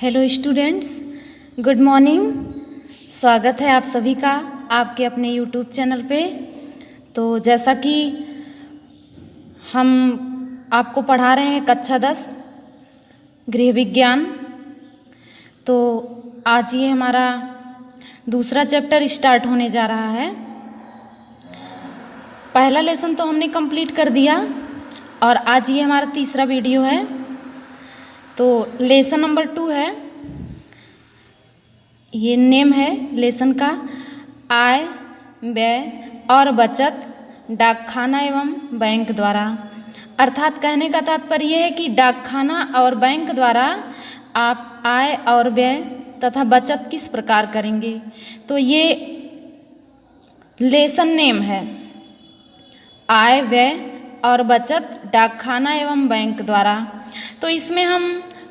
Hello students, good morning. स्वागत है आप सभी का आपके अपने यूट्यूब चैनल पे। तो जैसा कि हम आपको पढ़ा रहे हैं कक्षा 10 गृह विज्ञान, तो आज ये हमारा दूसरा चैप्टर स्टार्ट होने जा रहा है। पहला लेसन तो हमने कंप्लीट कर दिया और आज ये हमारा तीसरा वीडियो है। तो लेसन नंबर 2 है, ये नेम है लेसन का, आय व्यय और बचत डाकखाना एवं बैंक द्वारा। अर्थात कहने का तात्पर्य यह है कि डाकखाना और बैंक द्वारा आप आय और व्यय तथा बचत किस प्रकार करेंगे। तो ये लेसन नेम है, आय व्यय और बचत डाकखाना एवं बैंक द्वारा। तो इसमें हम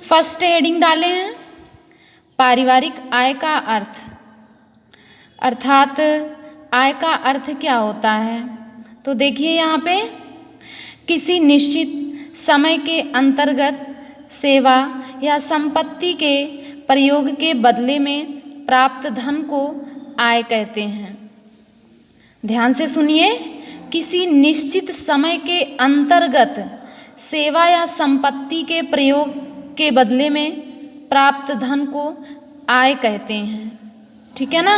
फर्स्ट हेडिंग डाले हैं पारिवारिक आय का अर्थ, अर्थात आय का अर्थ क्या होता है। तो देखिए यहाँ पे, किसी निश्चित समय के अंतर्गत सेवा या संपत्ति के प्रयोग के बदले में प्राप्त धन को आय कहते हैं। ध्यान से सुनिए, किसी निश्चित समय के अंतर्गत सेवा या संपत्ति के प्रयोग के बदले में प्राप्त धन को आय कहते हैं। ठीक है ना।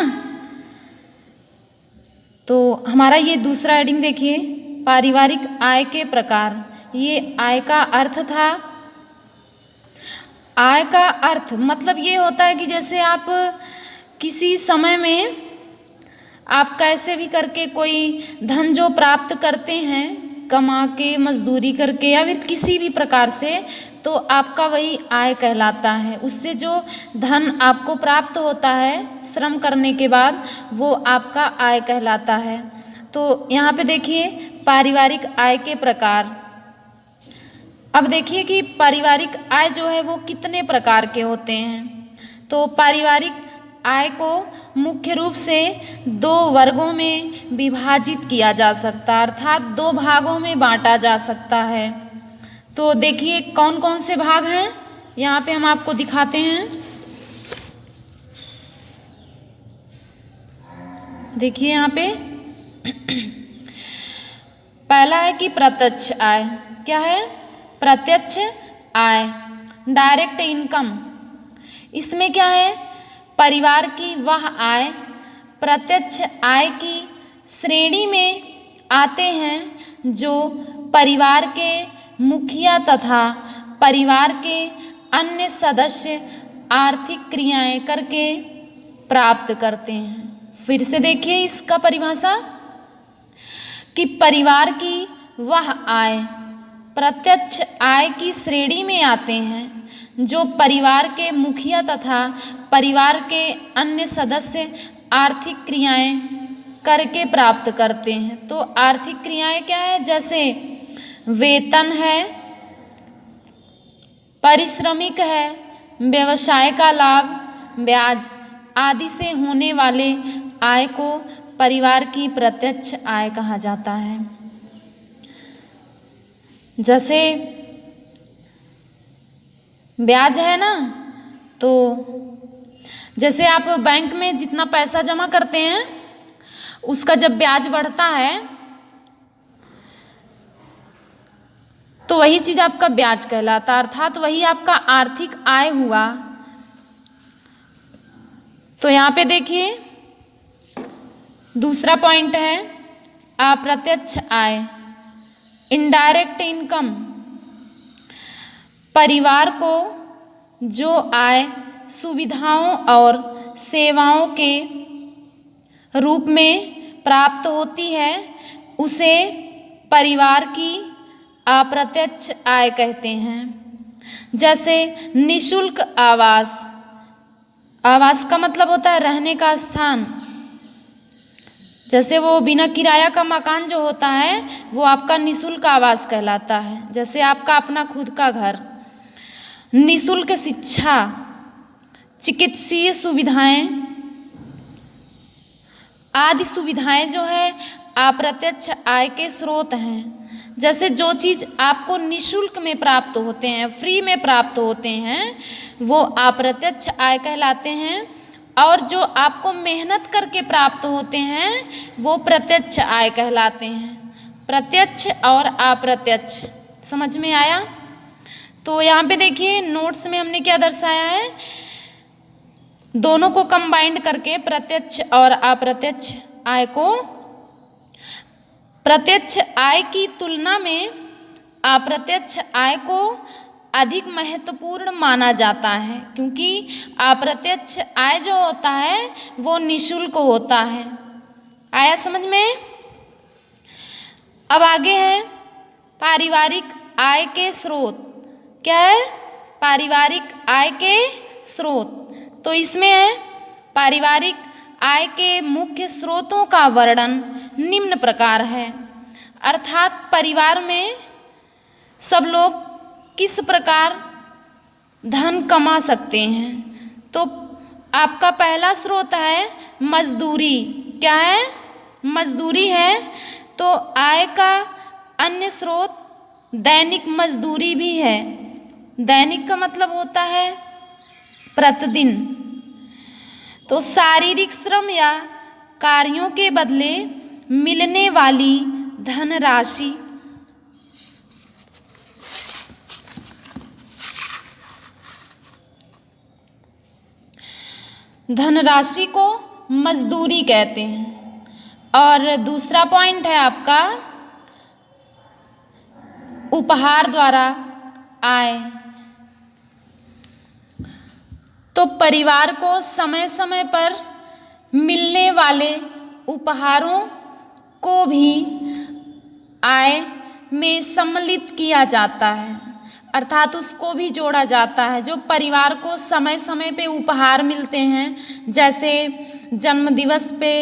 तो हमारा ये दूसरा हेडिंग देखिए, पारिवारिक आय के प्रकार। ये आय का अर्थ था। आय का अर्थ मतलब ये होता है कि जैसे आप किसी समय में आप कैसे भी करके कोई धन जो प्राप्त करते हैं, कमा के मजदूरी करके या फिर किसी भी प्रकार से, तो आपका वही आय कहलाता है। उससे जो धन आपको प्राप्त होता है श्रम करने के बाद, वो आपका आय कहलाता है। तो यहाँ पे देखिए पारिवारिक आय के प्रकार। अब देखिए कि पारिवारिक आय जो है वो कितने प्रकार के होते हैं। तो पारिवारिक आय को मुख्य रूप से 2 वर्गों में विभाजित किया जा सकता है, अर्थात 2 भागों में बांटा जा सकता है। तो देखिए कौन कौन से भाग हैं, यहाँ पे हम आपको दिखाते हैं। देखिए यहाँ पे पहला है कि प्रत्यक्ष आय। क्या है? प्रत्यक्ष आय, डायरेक्ट इनकम। इसमें क्या है? परिवार की वह आय प्रत्यक्ष आय की श्रेणी में आते हैं जो परिवार के मुखिया तथा परिवार के अन्य सदस्य आर्थिक क्रियाएं करके प्राप्त करते हैं। फिर से देखिए इसका परिभाषा, कि परिवार की वह आय प्रत्यक्ष आय की श्रेणी में आते हैं जो परिवार के मुखिया तथा परिवार के अन्य सदस्य आर्थिक क्रियाएं करके प्राप्त करते हैं। तो आर्थिक क्रियाएं क्या है? जैसे वेतन है, पारिश्रमिक है, व्यवसाय का लाभ, ब्याज आदि से होने वाले आय को परिवार की प्रत्यक्ष आय कहा जाता है। जैसे ब्याज है ना, तो जैसे आप बैंक में जितना पैसा जमा करते हैं उसका जब ब्याज बढ़ता है तो वही चीज आपका ब्याज कहलाता है, अर्थात वही आपका आर्थिक आय हुआ। तो यहाँ पे देखिए दूसरा पॉइंट है अप्रत्यक्ष आय, इनडायरेक्ट इनकम। परिवार को जो आय सुविधाओं और सेवाओं के रूप में प्राप्त होती है उसे परिवार की अप्रत्यक्ष आय कहते हैं। जैसे निशुल्क आवास। आवास का मतलब होता है रहने का स्थान। जैसे वो बिना किराया का मकान जो होता है वो आपका निशुल्क आवास कहलाता है। जैसे आपका अपना खुद का घर। निशुल्क शिक्षा, चिकित्सीय सुविधाएं आदि सुविधाएं जो है अप्रत्यक्ष आय के स्रोत हैं। जैसे जो चीज़ आपको निःशुल्क में प्राप्त होते हैं, फ्री में प्राप्त होते हैं, वो अप्रत्यक्ष आय कहलाते हैं। और जो आपको मेहनत करके प्राप्त होते हैं वो प्रत्यक्ष आय कहलाते हैं। प्रत्यक्ष और अप्रत्यक्ष, समझ में आया? तो यहाँ पे देखिए नोट्स में हमने क्या दर्शाया है, दोनों को कंबाइंड करके प्रत्यक्ष और अप्रत्यक्ष आय को, प्रत्यक्ष आय की तुलना में अप्रत्यक्ष आय को अधिक महत्वपूर्ण माना जाता है, क्योंकि अप्रत्यक्ष आय जो होता है वो निःशुल्क होता है। आया समझ में? अब आगे है पारिवारिक आय के स्रोत। क्या है? पारिवारिक आय के स्रोत। तो इसमें है पारिवारिक आय के मुख्य स्रोतों का वर्णन निम्न प्रकार है, अर्थात परिवार में सब लोग किस प्रकार धन कमा सकते हैं। तो आपका पहला स्रोत है मजदूरी। क्या है? मजदूरी है। तो आय का अन्य स्रोत दैनिक मजदूरी भी है। दैनिक का मतलब होता है प्रतिदिन। तो शारीरिक श्रम या कार्यों के बदले मिलने वाली धनराशि। धनराशि को मजदूरी कहते हैं। और दूसरा पॉइंट है आपका उपहार द्वारा आय। तो परिवार को समय समय पर मिलने वाले उपहारों को भी आय में सम्मिलित किया जाता है, अर्थात उसको भी जोड़ा जाता है। जो परिवार को समय समय पे उपहार मिलते हैं, जैसे जन्मदिवस पे,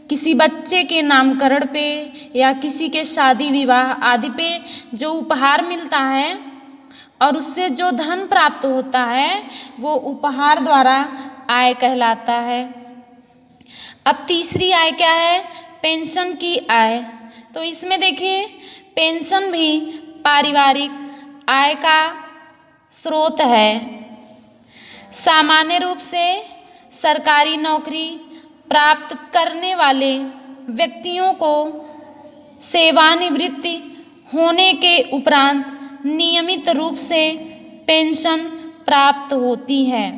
किसी बच्चे के नामकरण पे या किसी के शादी विवाह आदि पे जो उपहार मिलता है और उससे जो धन प्राप्त होता है वो उपहार द्वारा आय कहलाता है। अब तीसरी आय क्या है? पेंशन की आय। तो इसमें देखिए पेंशन भी पारिवारिक आय का स्रोत है। सामान्य रूप से सरकारी नौकरी प्राप्त करने वाले व्यक्तियों को सेवानिवृत्ति होने के उपरांत नियमित रूप से पेंशन प्राप्त होती है।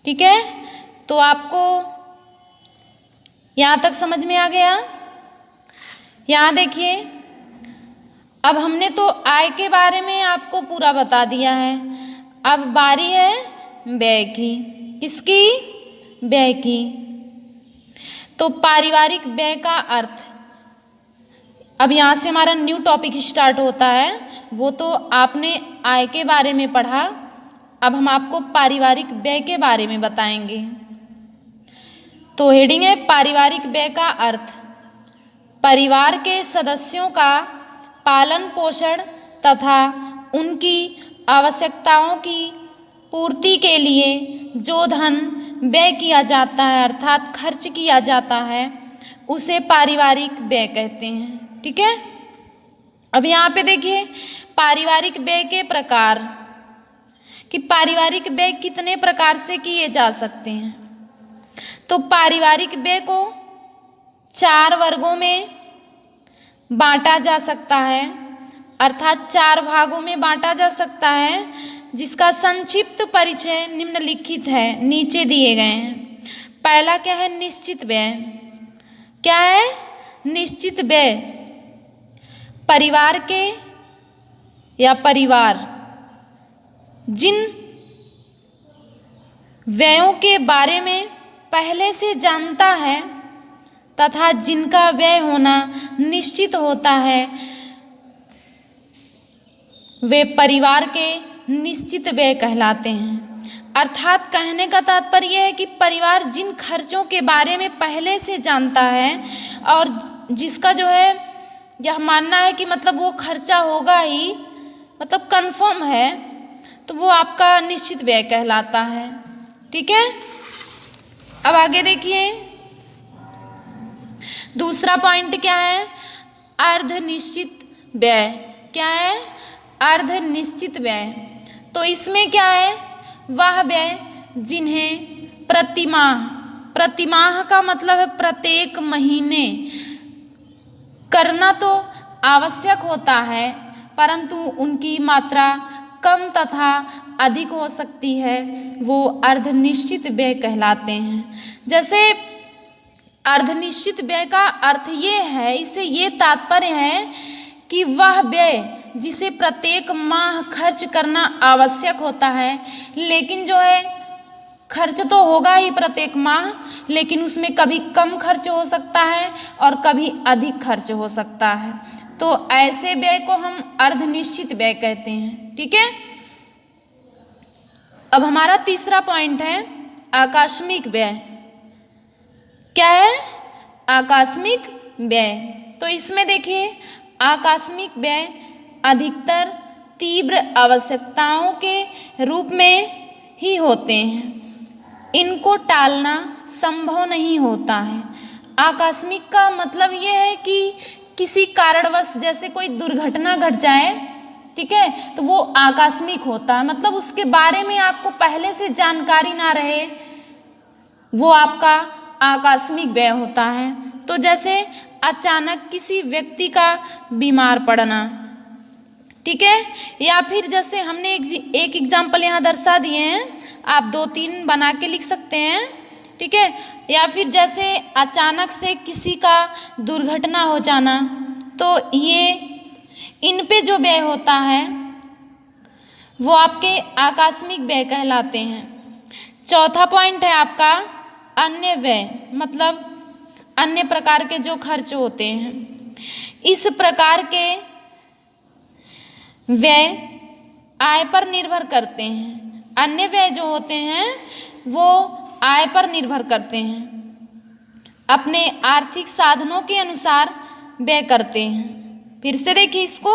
ठीक है, तो आपको यहाँ तक समझ में आ गया? यहाँ देखिए, अब हमने तो आय के बारे में आपको पूरा बता दिया है। अब बारी है व्यय की। किसकी? व्यय की। तो पारिवारिक व्यय का अर्थ, अब यहाँ से हमारा न्यू टॉपिक स्टार्ट होता है। वो तो आपने आय के बारे में पढ़ा, अब हम आपको पारिवारिक व्यय के बारे में बताएंगे। तो हेडिंग है पारिवारिक व्यय का अर्थ, परिवार के सदस्यों का पालन पोषण तथा उनकी आवश्यकताओं की पूर्ति के लिए जो धन व्यय किया जाता है, अर्थात खर्च किया जाता है, उसे पारिवारिक व्यय कहते हैं। ठीक है, अब यहाँ पे देखिए पारिवारिक व्यय के प्रकार, कि पारिवारिक व्यय कितने प्रकार से किए जा सकते हैं। तो पारिवारिक व्यय को 4 वर्गों में बांटा जा सकता है, अर्थात 4 भागों में बांटा जा सकता है, जिसका संक्षिप्त परिचय निम्नलिखित है, नीचे दिए गए हैं। पहला क्या है? निश्चित व्यय। क्या है? निश्चित व्यय परिवार के या परिवार जिन व्ययों के बारे में पहले से जानता है तथा जिनका व्यय होना निश्चित होता है, वे परिवार के निश्चित व्यय कहलाते हैं। अर्थात कहने का तात्पर्य है कि परिवार जिन खर्चों के बारे में पहले से जानता है और जिसका जो है यह मानना है कि मतलब वो खर्चा होगा ही, मतलब कंफर्म है, तो वो आपका निश्चित व्यय कहलाता है। ठीक है, अब आगे देखिए दूसरा पॉइंट क्या है? अर्धनिश्चित व्यय। क्या है? अर्धनिश्चित व्यय। तो इसमें क्या है? वह व्यय जिन्हें प्रतिमाह, प्रतिमाह का मतलब है प्रत्येक महीने, करना तो आवश्यक होता है, परंतु उनकी मात्रा कम तथा अधिक हो सकती है, वो अर्धनिश्चित व्यय कहलाते हैं। जैसे अर्धनिश्चित व्यय का अर्थ ये है, इससे ये तात्पर्य है कि वह व्यय जिसे प्रत्येक माह खर्च करना आवश्यक होता है, लेकिन जो है खर्च तो होगा ही प्रत्येक माह, लेकिन उसमें कभी कम खर्च हो सकता है और कभी अधिक खर्च हो सकता है। तो ऐसे व्यय को हम अर्धनिश्चित व्यय कहते हैं। ठीक है। अब हमारा तीसरा पॉइंट है आकस्मिक व्यय। क्या है? आकस्मिक व्यय। तो इसमें देखिए, आकस्मिक व्यय अधिकतर तीव्र आवश्यकताओं के रूप में ही होते हैं, इनको टालना संभव नहीं होता है। आकस्मिक का मतलब ये है कि किसी कारणवश जैसे कोई दुर्घटना घट जाए, ठीक है, तो वो आकस्मिक होता है, मतलब उसके बारे में आपको पहले से जानकारी ना रहे, वो आपका आकस्मिक व्यय होता है। तो जैसे अचानक किसी व्यक्ति का बीमार पड़ना, ठीक है, या फिर जैसे हमने एक एग्जाम्पल यहाँ दर्शा दिए हैं, आप 2-3 बना के लिख सकते हैं। ठीक है। या फिर जैसे अचानक से किसी का दुर्घटना हो जाना, तो ये इन पे जो व्यय होता है वो आपके आकस्मिक व्यय कहलाते हैं। चौथा पॉइंट है आपका अन्य व्यय, मतलब अन्य प्रकार के जो खर्च होते हैं। इस प्रकार के व्यय आय पर निर्भर करते हैं। अन्य व्यय जो होते हैं वो आय पर निर्भर करते हैं, अपने आर्थिक साधनों के अनुसार व्यय करते हैं। फिर से देखिए इसको,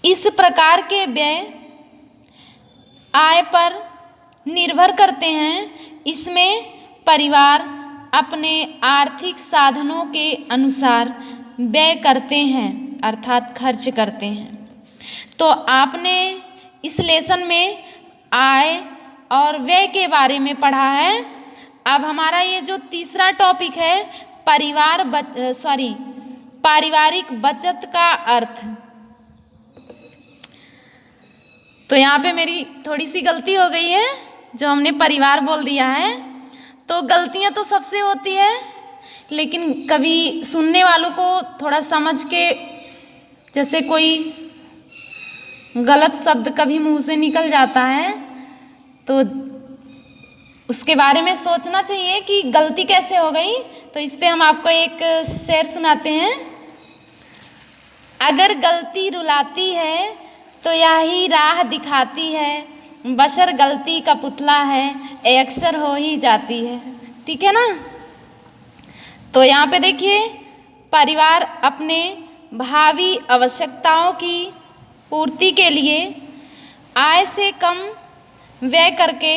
इस प्रकार के व्यय आय पर निर्भर करते हैं। इसमें परिवार अपने आर्थिक साधनों के अनुसार व्यय करते हैं, अर्थात खर्च करते हैं। तो आपने इस लेसन में आय और व्यय के बारे में पढ़ा है। अब हमारा ये जो तीसरा टॉपिक है पारिवारिक बचत का अर्थ। तो यहाँ पे मेरी थोड़ी सी गलती हो गई है, जो हमने परिवार बोल दिया है। तो गलतियाँ तो सबसे होती है, लेकिन कभी सुनने वालों को थोड़ा समझ के, जैसे कोई गलत शब्द कभी मुंह से निकल जाता है, तो उसके बारे में सोचना चाहिए कि गलती कैसे हो गई। तो इस पे हम आपको एक शेर सुनाते हैं। अगर गलती रुलाती है तो यही राह दिखाती है, बशर गलती का पुतला है, ये अक्सर हो ही जाती है। ठीक है ना। तो यहाँ पे देखिए, परिवार अपने भावी आवश्यकताओं की पूर्ति के लिए आय से कम व्यय करके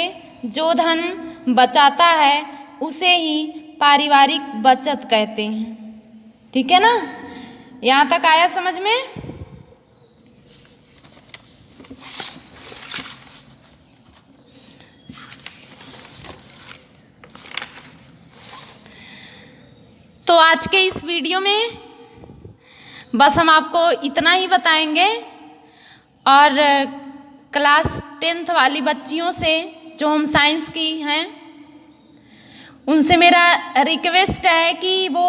जो धन बचाता है उसे ही पारिवारिक बचत कहते हैं। ठीक है ना। यहाँ तक आया समझ में? तो आज के इस वीडियो में बस हम आपको इतना ही बताएंगे, और क्लास 10th वाली बच्चियों से जो हम साइंस की हैं, उनसे मेरा रिक्वेस्ट है कि वो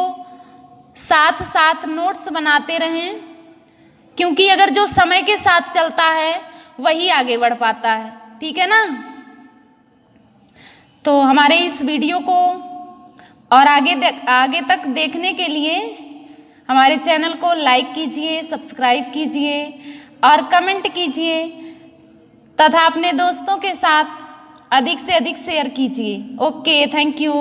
साथ साथ नोट्स बनाते रहें, क्योंकि अगर जो समय के साथ चलता है वही आगे बढ़ पाता है। ठीक है ना। तो हमारे इस वीडियो को और आगे तक देखने के लिए हमारे चैनल को लाइक कीजिए, सब्सक्राइब कीजिए और कमेंट कीजिए, तथा अपने दोस्तों के साथ अधिक से अधिक शेयर कीजिए। Okay, thank you.